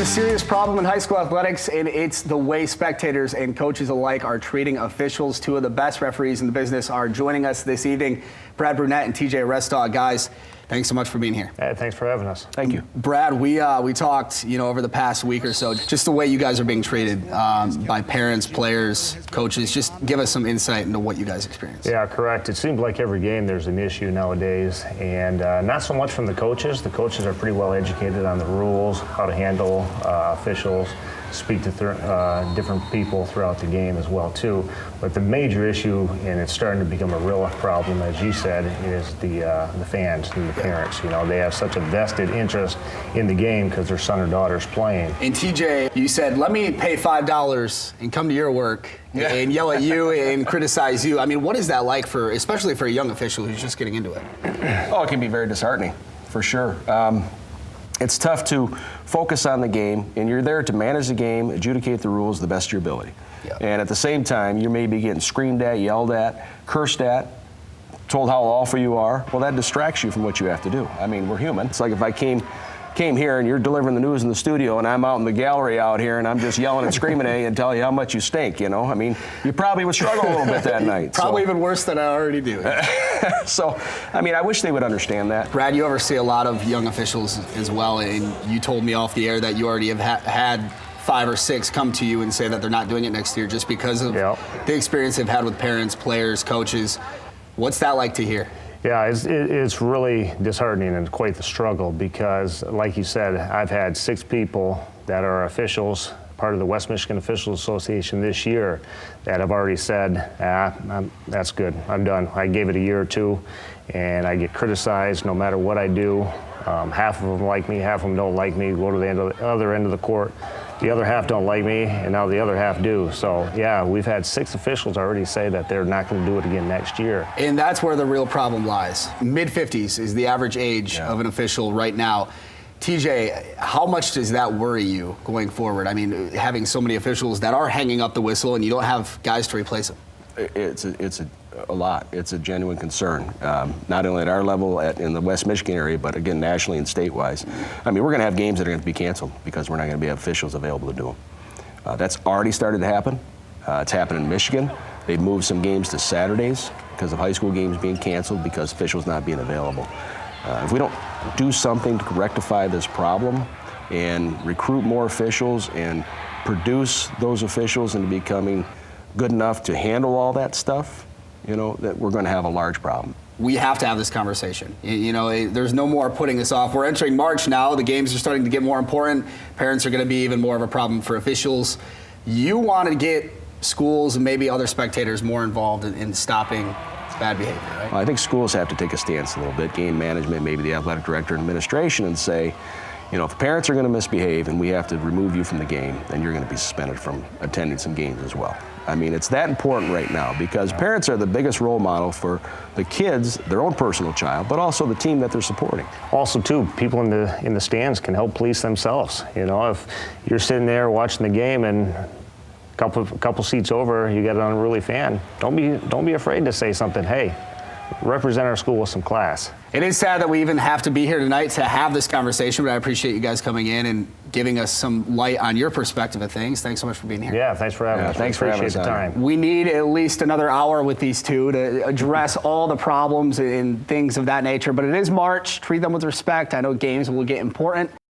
have a serious problem in high school athletics, and it's the way spectators and coaches alike are treating officials. Two of the best referees in the business are joining us this evening, Brad Brunette and TJ Restock. Guys, thanks so much for being here. Hey, thanks for having us. Thank you. Brad, we talked, over the past week or so, just the way you guys are being treated by parents, players, coaches. Just give us some insight into what you guys experience. Yeah, correct. It seems like every game there's an issue nowadays, and not so much from the coaches. The coaches are pretty well educated on the rules, how to handle officials, speak to different people throughout the game as well too. But the major issue, and it's starting to become a real problem, as you said, is the fans and the parents. They have such a vested interest in the game because their son or daughter's playing. And TJ, you said, let me pay $5 and come to your work and yell at you and criticize you. I mean, what is that like especially for a young official who's just getting into it? Oh, it can be very disheartening, for sure. It's tough to focus on the game, and you're there to manage the game, adjudicate the rules to the best of your ability. Yeah. And at the same time, you may be getting screamed at, yelled at, cursed at, told how awful you are. Well, that distracts you from what you have to do. I mean, we're human. It's like if I came here and you're delivering the news in the studio and I'm out in the gallery out here and I'm just yelling and screaming at you and telling you how much you stink, I mean, you probably would struggle a little bit that night. Probably even worse than I already do. So, I mean, I wish they would understand that. Brad, you oversee a lot of young officials as well, and you told me off the air that you already have had 5 or 6 come to you and say that they're not doing it next year just because of the experience they've had with parents, players, coaches. What's that like to hear? Yeah, it's really disheartening and quite the struggle because, like you said, I've had 6 people that are officials, part of the West Michigan Officials Association this year, that have already said, that's good, I'm done. I gave it a year or 2, and I get criticized no matter what I do. Half of them like me, half of them don't like me, go to the other end of the court. The other half don't like me, and now the other half do. So, yeah, we've had 6 officials already say that they're not going to do it again next year. And that's where the real problem lies. Mid-50s is the average age of an official right now. TJ, how much does that worry you going forward? I mean, having so many officials that are hanging up the whistle and you don't have guys to replace them. It's a lot. It's a genuine concern, not only at our level in the West Michigan area, but again, nationally and state-wise. I mean, we're going to have games that are going to be canceled because we're not going to be officials available to do them. That's already started to happen. It's happened in Michigan. They've moved some games to Saturdays because of high school games being canceled because officials not being available. If we don't do something to rectify this problem and recruit more officials and produce those officials into becoming good enough to handle all that stuff, that we're going to have a large problem. We have to have this conversation. There's no more putting this off. We're entering March now. The games are starting to get more important. Parents are going to be even more of a problem for officials. You want to get schools and maybe other spectators more involved in stopping bad behavior, right? Well, I think schools have to take a stance a little bit, game management, maybe the athletic director and administration, and say, if the parents are going to misbehave and we have to remove you from the game, then you're going to be suspended from attending some games as well. I mean, it's that important right now because parents are the biggest role model for the kids, their own personal child, but also the team that they're supporting. Also, too, people in the stands can help police themselves. If you're sitting there watching the game and a couple seats over, you get an unruly fan, don't be afraid to say something. Hey, represent our school with some class. It is sad that we even have to be here tonight to have this conversation, but I appreciate you guys coming in and giving us some light on your perspective of things. Thanks so much for being here. Yeah, thanks for having us. Thanks for having us. Appreciate the time. We need at least another hour with these two to address all the problems and things of that nature, but it is March. Treat them with respect. I know games will get important.